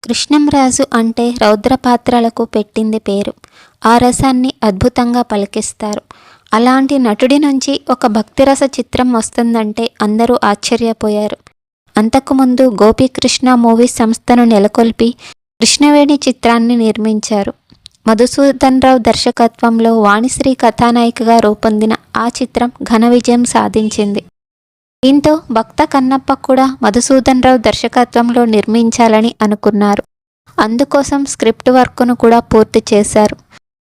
కృష్ణంరాజు అంటే రౌద్ర పాత్రలకు పెట్టింది పేరు. ఆ రసాన్ని అద్భుతంగా పలికిస్తారు. అలాంటి నటుడి నుంచి ఒక భక్తిరస చిత్రం వస్తుందంటే అందరూ ఆశ్చర్యపోయారు. అంతకుముందు గోపీకృష్ణ మూవీస్ సంస్థను నెలకొల్పి కృష్ణవేణి చిత్రాన్ని నిర్మించారు. మధుసూదన్ రావు దర్శకత్వంలో వాణిశ్రీ కథానాయికగా రూపొందిన ఆ చిత్రం ఘన విజయం సాధించింది. దీంతో భక్త కన్నప్ప కూడా మధుసూదన్ రావు దర్శకత్వంలో నిర్మించాలని అనుకున్నారు. అందుకోసం స్క్రిప్ట్ వర్క్ను కూడా పూర్తి చేశారు.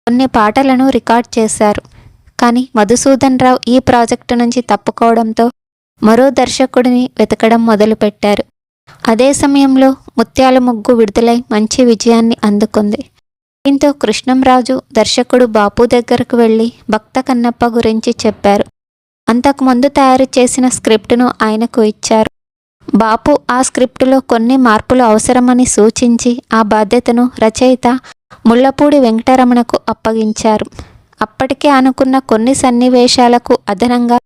కొన్ని పాటలను రికార్డ్ చేశారు. కానీ మధుసూదన్ రావు ఈ ప్రాజెక్టు నుంచి తప్పుకోవడంతో మరో దర్శకుడిని వెతకడం మొదలుపెట్టారు. అదే సమయంలో ముత్యాల ముగ్గు విడుదలై మంచి విజయాన్ని అందుకుంది. దీంతో కృష్ణంరాజు దర్శకుడు బాపు దగ్గరకు వెళ్ళి భక్త కన్నప్ప గురించి చెప్పారు. అంతకుముందు తయారు చేసిన స్క్రిప్టును ఆయనకు ఇచ్చారు. బాపు ఆ స్క్రిప్టులో కొన్ని మార్పులు అవసరమని సూచించి ఆ బాధ్యతను రచయిత ముళ్లపూడి వెంకటరమణకు అప్పగించారు. అప్పటికే అనుకున్న కొన్ని సన్నివేశాలకు అదనంగా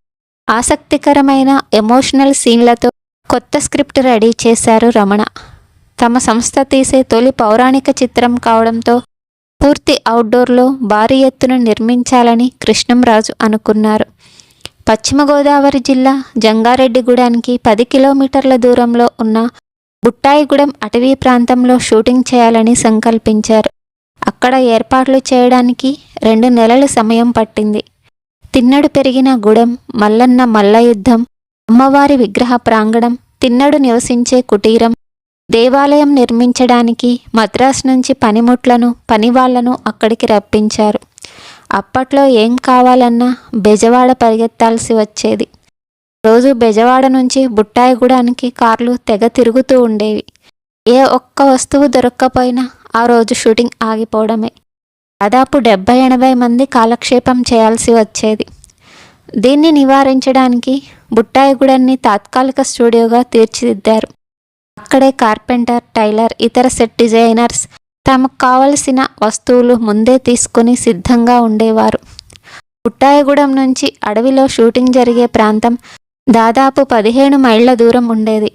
ఆసక్తికరమైన ఎమోషనల్ సీన్లతో కొత్త స్క్రిప్ట్ రెడీ చేశారు రమణ. తమ సంస్థ తీసే తొలి పౌరాణిక చిత్రం కావడంతో పూర్తి అవుట్డోర్లో భారీ ఎత్తున నిర్మించాలని కృష్ణంరాజు అనుకున్నారు. పశ్చిమ గోదావరి జిల్లా జంగారెడ్డిగూడానికి 10 కిలోమీటర్ల దూరంలో ఉన్న బుట్టాయిగూడెం అటవీ ప్రాంతంలో షూటింగ్ చేయాలని సంకల్పించారు. అక్కడ ఏర్పాట్లు చేయడానికి 2 నెలల సమయం పట్టింది. తిన్నడు పెరిగిన గూడెం, మల్లన్న మల్ల యుద్ధం, అమ్మవారి విగ్రహ ప్రాంగణం, తిన్నడు నివసించే కుటీరం, దేవాలయం నిర్మించడానికి మద్రాసు నుంచి పనిముట్లను, పనివాళ్లను అక్కడికి రప్పించారు. అప్పట్లో ఏం కావాలన్నా బెజవాడ పరిగెత్తాల్సి వచ్చేది. రోజు బెజవాడ నుంచి బుట్టాయిగూడానికి కార్లు తెగ తిరుగుతూ ఉండేవి. ఏ ఒక్క వస్తువు దొరక్కపోయినా ఆ రోజు షూటింగ్ ఆగిపోవడమే. దాదాపు 70-80 మంది కాలక్షేపం చేయాల్సి వచ్చేది. దీన్ని నివారించడానికి బుట్టాయిగూడెన్ని తాత్కాలిక స్టూడియోగా తీర్చిదిద్దారు. అక్కడే కార్పెంటర్, టైలర్, ఇతర సెట్ డిజైనర్స్ తమకు కావలసిన వస్తువులు ముందే తీసుకుని సిద్ధంగా ఉండేవారు. బుట్టాయిగూడెం నుంచి అడవిలో షూటింగ్ జరిగే ప్రాంతం దాదాపు 15 మైళ్ళ దూరం ఉండేది.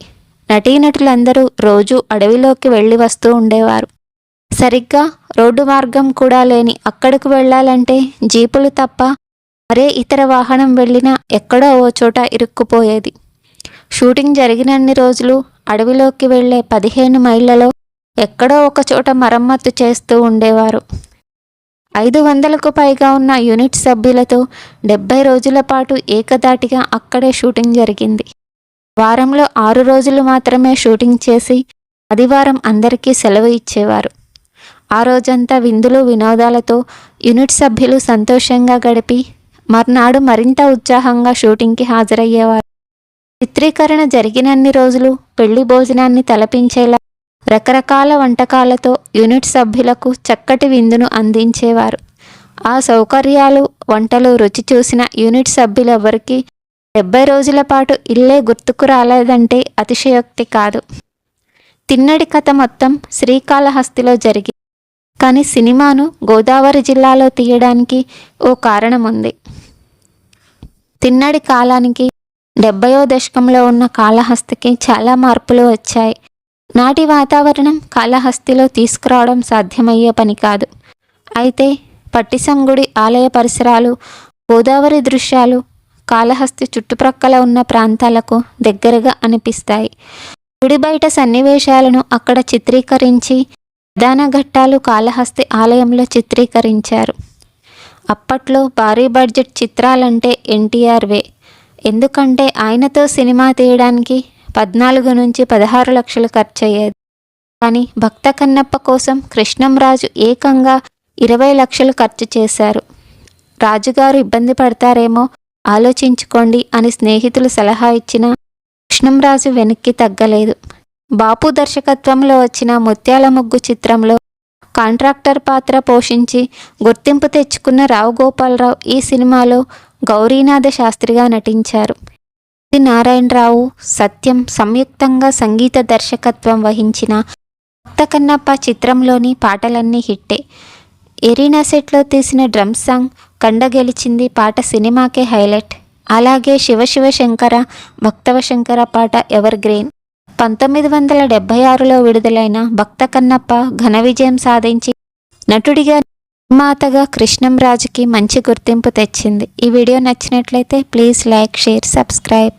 నటీనటులందరూ రోజూ అడవిలోకి వెళ్ళి వస్తూ ఉండేవారు. సరిగ్గా రోడ్డు మార్గం కూడా లేని అక్కడకు వెళ్ళాలంటే జీపులు తప్ప మరే ఇతర వాహనం వెళ్ళినా ఎక్కడో ఓ చోట ఇరుక్కుపోయేది. షూటింగ్ జరిగినన్ని రోజులు అడవిలోకి వెళ్లే 15 మైళ్ళలో ఎక్కడో ఒక చోట మరమ్మత్తు చేస్తూ ఉండేవారు. 500కు పైగా ఉన్న యూనిట్ సభ్యులతో 70 రోజుల పాటు ఏకధాటిగా అక్కడే షూటింగ్ జరిగింది. వారంలో 6 రోజులు మాత్రమే షూటింగ్ చేసి ఆదివారం అందరికీ సెలవు ఇచ్చేవారు. ఆ రోజంతా విందులు వినోదాలతో యూనిట్ సభ్యులు సంతోషంగా గడిపి మర్నాడు మరింత ఉత్సాహంగా షూటింగ్కి హాజరయ్యేవారు. చిత్రీకరణ జరిగినన్ని రోజులు పెళ్లి భోజనాన్ని తలపించేలా రకరకాల వంటకాలతో యూనిట్ సభ్యులకు చక్కటి విందును అందించేవారు. ఆ సౌకర్యాలు, వంటలు రుచి చూసిన యూనిట్ సభ్యులెవ్వరికీ 70 రోజుల పాటు ఇల్లే గుర్తుకు రాలేదంటే అతిశయోక్తి కాదు. తిన్నడి కథ మొత్తం శ్రీకాళహస్తిలో జరిగింది. కానీ సినిమాను గోదావరి జిల్లాలో తీయడానికి ఓ కారణం ఉంది. తిన్నడి కాలానికి 70వ దశకంలో ఉన్న కాళహస్తికి చాలా మార్పులు వచ్చాయి. నాటి వాతావరణం కాళహస్తిలో తీసుకురావడం సాధ్యమయ్యే పని కాదు. అయితే పట్టిసంగుడి ఆలయ పరిసరాలు, గోదావరి దృశ్యాలు కాళహస్తి చుట్టుప్రక్కల ఉన్న ప్రాంతాలకు దగ్గరగా అనిపిస్తాయి. గుడి బయట సన్నివేశాలను అక్కడ చిత్రీకరించి ప్రధాన ఘట్టాలు కాళహస్తి ఆలయంలో చిత్రీకరించారు. అప్పట్లో భారీ బడ్జెట్ చిత్రాలంటే ఎన్టీఆర్ వే. ఎందుకంటే ఆయనతో సినిమా తీయడానికి 14 నుంచి 16 లక్షలు ఖర్చయ్యేది. కానీ భక్త కన్నప్ప కోసం కృష్ణంరాజు ఏకంగా 20 లక్షలు ఖర్చు చేశారు. రాజుగారు ఇబ్బంది పడతారేమో ఆలోచించుకోండి అని స్నేహితులు సలహా ఇచ్చినా కృష్ణంరాజు వెనక్కి తగ్గలేదు. బాపు దర్శకత్వంలో వచ్చిన ముత్యాల ముగ్గు చిత్రంలో కాంట్రాక్టర్ పాత్ర పోషించి గుర్తింపు తెచ్చుకున్న రావు గోపాలరావు ఈ సినిమాలో గౌరీనాథ శాస్త్రిగా నటించారు. నారాయణరావు, సత్యం సంయుక్తంగా సంగీత దర్శకత్వం వహించిన భక్త కన్నప్ప చిత్రంలోని పాటలన్నీ హిట్టే. ఎరీనా సెట్లో తీసిన డ్రమ్ సాంగ్ కండ గెలిచింది పాట సినిమాకే హైలైట్. అలాగే శివ శివ శంకర, భక్తవ శంకర పాట ఎవర్ గ్రీన్. 1976లో విడుదలైన భక్త కన్నప్ప ఘన విజయం సాధించి నటుడిగా నిర్మాతగా కృష్ణంరాజుకి మంచి గుర్తింపు తెచ్చింది. ఈ వీడియో నచ్చినట్లయితే ప్లీజ్ లైక్, షేర్, సబ్స్క్రైబ్.